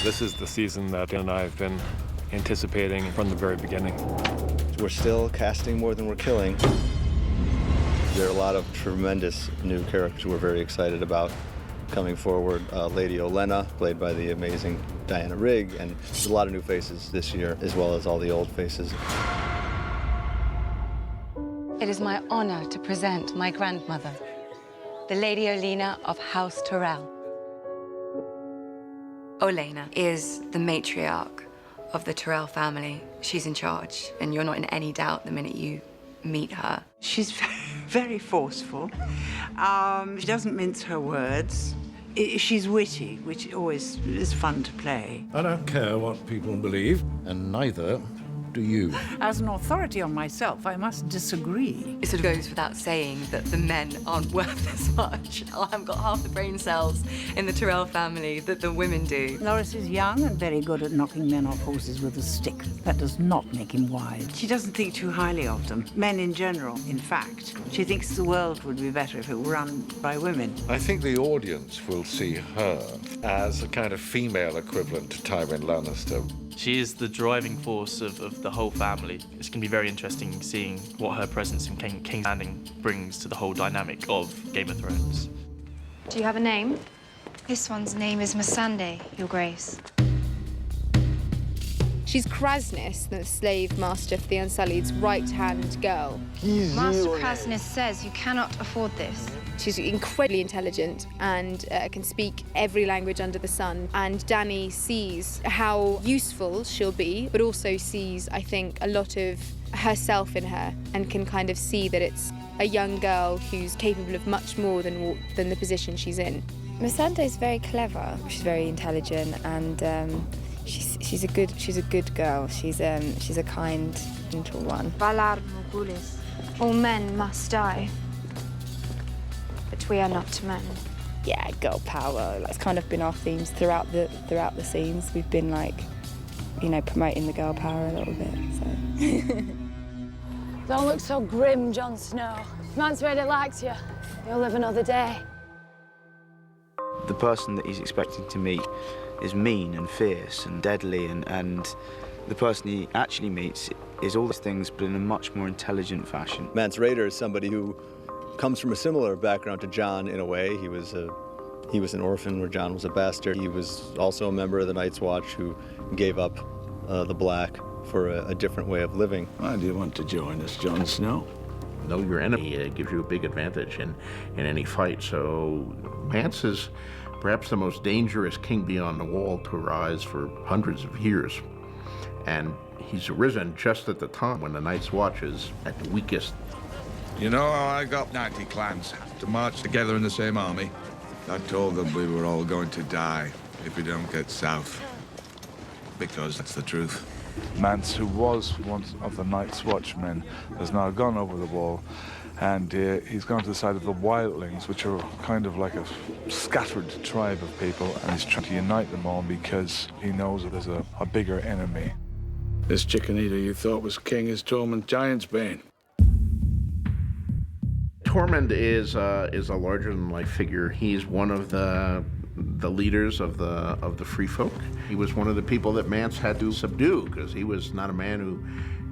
This is the season that Dan and I have been anticipating from the very beginning. We're still casting more than we're killing. There are a lot of tremendous new characters we're very excited about coming forward. Lady OLENNA, played by the amazing Diana Rigg, and there's a lot of new faces this year, as well as all the old faces. It is my honor to present my grandmother, the Lady OLENNA of House TYRELL. OLENNA is the matriarch of the TYRELL family. She's in charge, and you're not in any doubt the minute you meet her. She's very forceful. She doesn't mince her words. She's witty, which always is fun to play. I don't care what people believe, and neither do you. As an authority on myself, I must disagree. It sort of goes without saying that the men aren't worth as much. I haven't got half the brain cells in the TYRELL family that the women do. Loris is young and very good at knocking men off horses with a stick. That does not make him wise. She doesn't think too highly of them, men in general, in fact. She thinks the world would be better if it were run by women. I think the audience will see her as a kind of female equivalent to Tywin Lannister. She is the driving force of the whole family. It's going to be very interesting seeing what her presence in King's Landing brings to the whole dynamic of Game of Thrones. Do you have a name? This one's name is Missandei, Your Grace. She's Krasnis, the slave master for the Unsullied's right-hand girl. Master Krasnis says you cannot afford this. She's incredibly intelligent and can speak every language under the sun. And Dany sees how useful she'll be, but also sees, I think, a lot of herself in her and can kind of see that it's a young girl who's capable of much more than the position she's in. Missandei's very clever. She's very intelligent and she's a good girl. She's a kind, gentle one. Valar Morghulis. All men must die. But we are not men. Yeah, girl power. That's kind of been our themes throughout the scenes. We've been like, you know, promoting the girl power a little bit. So. Don't look so grim, Jon Snow. Mance Rayder likes you. You'll live another day. The person that he's expecting to meet is mean and fierce and deadly, and the person he actually meets is all these things, but in a much more intelligent fashion. Mance Rayder is somebody who comes from a similar background to Jon in a way. He was an orphan where Jon was a bastard. He was also a member of the Night's Watch who gave up the Black for a different way of living. Why do you want to join us, Jon Snow? Know your enemy gives you a big advantage in any fight, so Mance is perhaps the most dangerous king beyond the wall to arise for hundreds of years. And he's arisen just at the time when the Night's Watch is at the weakest. You know how I got 90 clans to march together in the same army? I told them we were all going to die if we don't get south. Because that's the truth. Mance, who was one of the Night's Watchmen, has now gone over the wall, and he's gone to the side of the Wildlings, which are kind of like a scattered tribe of people, and he's trying to unite them all because he knows that there's a bigger enemy. This chicken eater you thought was king is Tormund GIANTSBANE. Tormund is a larger-than-life figure. He's one of the leaders of the Free Folk. He was one of the people that Mance had to subdue because he was not a man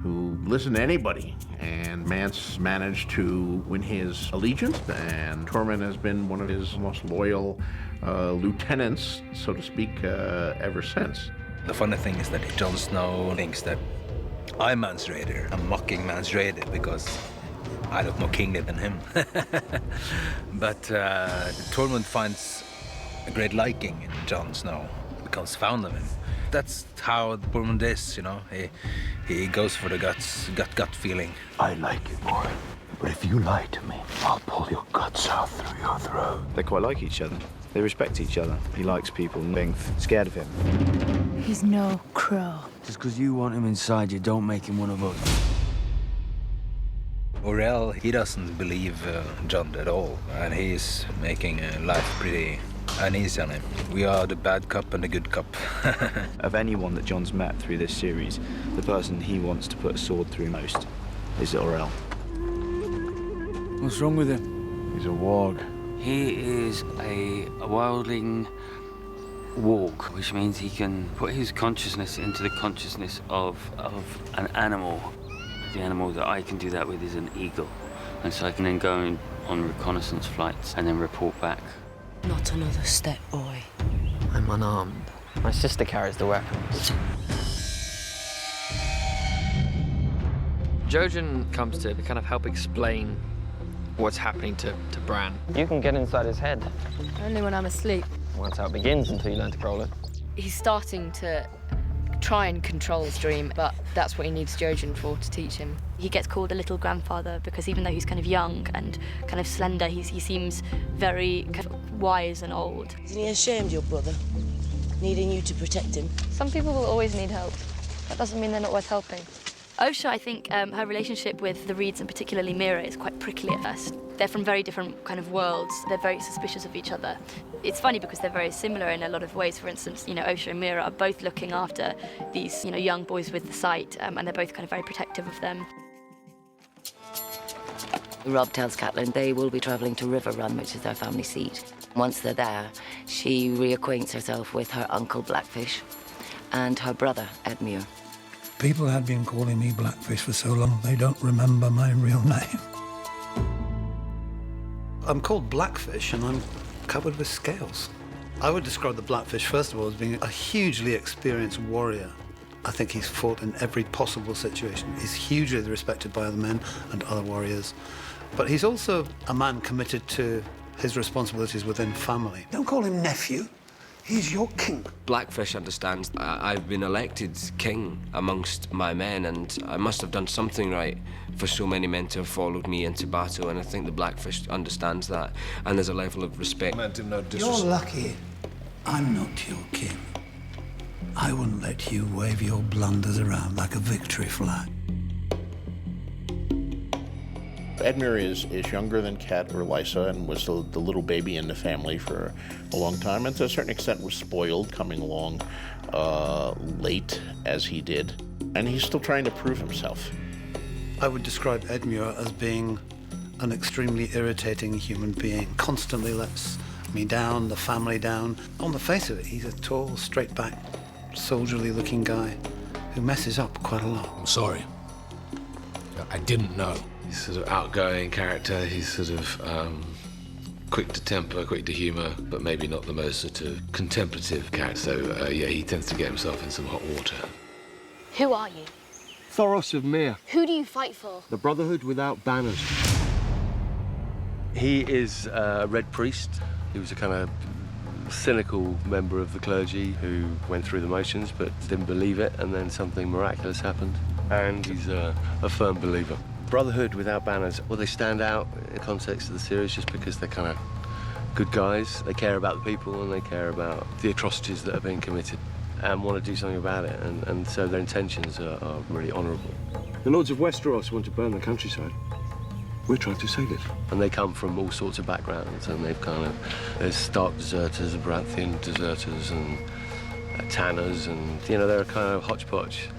who listened to anybody. And Mance managed to win his allegiance, and Tormund has been one of his most loyal lieutenants, so to speak, ever since. The funny thing is that Jon Snow thinks that I'm Mance Rayder. I'm mocking Mance Rayder because I look more kingly than him. But Tormund finds a great liking in Jon Snow, becomes fond of him. That's how Tormund is, you know. He goes for the gut feeling. I like you, boy. But if you lie to me, I'll pull your guts out through your throat. They quite like each other. They respect each other. He likes people being scared of him. He's no crow. Just because you want him inside you, don't make him one of us. Orell, he doesn't believe Jon at all, and he's making life pretty uneasy on him. We are the bad cop and the good cop. Of anyone that Jon's met through this series, the person he wants to put a sword through most is Orell. What's wrong with him? He's a warg. He is a wildling walk, which means he can put his consciousness into the consciousness of an animal. The animal that I can do that with is an eagle. And so I can then go on reconnaissance flights and then report back. Not another step, boy. I'm unarmed. My sister carries the weapons. Jojen comes to kind of help explain what's happening to Bran. You can get inside his head. Only when I'm asleep. Well, that's how it begins until you learn to control it. He's starting to try and control his dream, but that's what he needs Jojen for, to teach him. He gets called a little grandfather because even though he's kind of young and kind of slender, he seems very kind of wise and old. Isn't he ashamed, your brother, needing you to protect him? Some people will always need help. That doesn't mean they're not worth helping. Osha, I think her relationship with the Reeds and particularly Meera is quite prickly at first. They're from very different kind of worlds. They're very suspicious of each other. It's funny because they're very similar in a lot of ways. For instance, Osha and Meera are both looking after these, young boys with the sight, and they're both kind of very protective of them. Rob tells Catelyn they will be travelling to River Run, which is their family seat. Once they're there, she reacquaints herself with her uncle Blackfish and her brother Edmure. People had been calling me Blackfish for so long, they don't remember my real name. I'm called Blackfish, and I'm covered with scales. I would describe the Blackfish, first of all, as being a hugely experienced warrior. I think he's fought in every possible situation. He's hugely respected by other men and other warriors. But he's also a man committed to his responsibilities within family. Don't call him nephew. He's your king. Blackfish understands I've been elected king amongst my men, and I must have done something right for so many men to have followed me into battle, and I think the Blackfish understands that, and there's a level of respect. You're lucky I'm not your king. I wouldn't let you wave your blunders around like a victory flag. Edmure is younger than Cat or Lysa and was the little baby in the family for a long time, and to a certain extent was spoiled, coming along late as he did. And he's still trying to prove himself. I would describe Edmure as being an extremely irritating human being. Constantly lets me down, the family down. On the face of it, he's a tall, straight-back, soldierly-looking guy who messes up quite a lot. I'm sorry. I didn't know. He's sort of outgoing character. He's sort of quick to temper, quick to humour, but maybe not the most sort of contemplative character. So, yeah, he tends to get himself in some hot water. Who are you? Thoros of Myr, Who do you fight for? the Brotherhood without banners. He is a Red Priest. He was a kind of cynical member of the clergy who went through the motions but didn't believe it, and then something miraculous happened. And he's a firm believer. Brotherhood without banners, well, they stand out in the context of the series just because they're kind of good guys. They care about the people and they care about the atrocities that are being committed and want to do something about it, and so their intentions are really honourable. The Lords of Westeros want to burn the countryside. We're trying to save it. And they come from all sorts of backgrounds, and they've kind of, there's Stark deserters, Baratheon deserters, and Tanners, and, they're a kind of hodgepodge.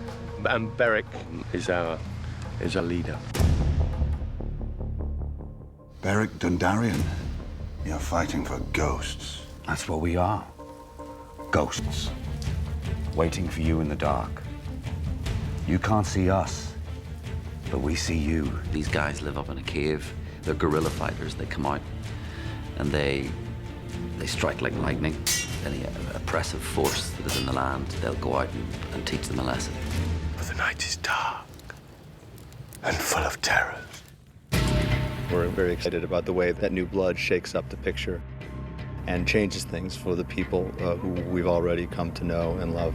And Beric is our leader. Beric Dondarrion, you're fighting for ghosts. That's what we are. Ghosts. Waiting for you in the dark. You can't see us, but we see you. These guys live up in a cave. They're guerrilla fighters. They come out and they strike like lightning. Any oppressive force that is in the land, they'll go out and teach them a lesson. But the night is dark and full of terrors. We're very excited about the way that new blood shakes up the picture and changes things for the people who we've already come to know and love.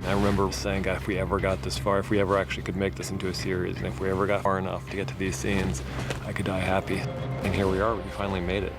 I remember saying, God, if we ever got this far, if we ever actually could make this into a series, and if we ever got far enough to get to these scenes, I could die happy. And here we are, we finally made it.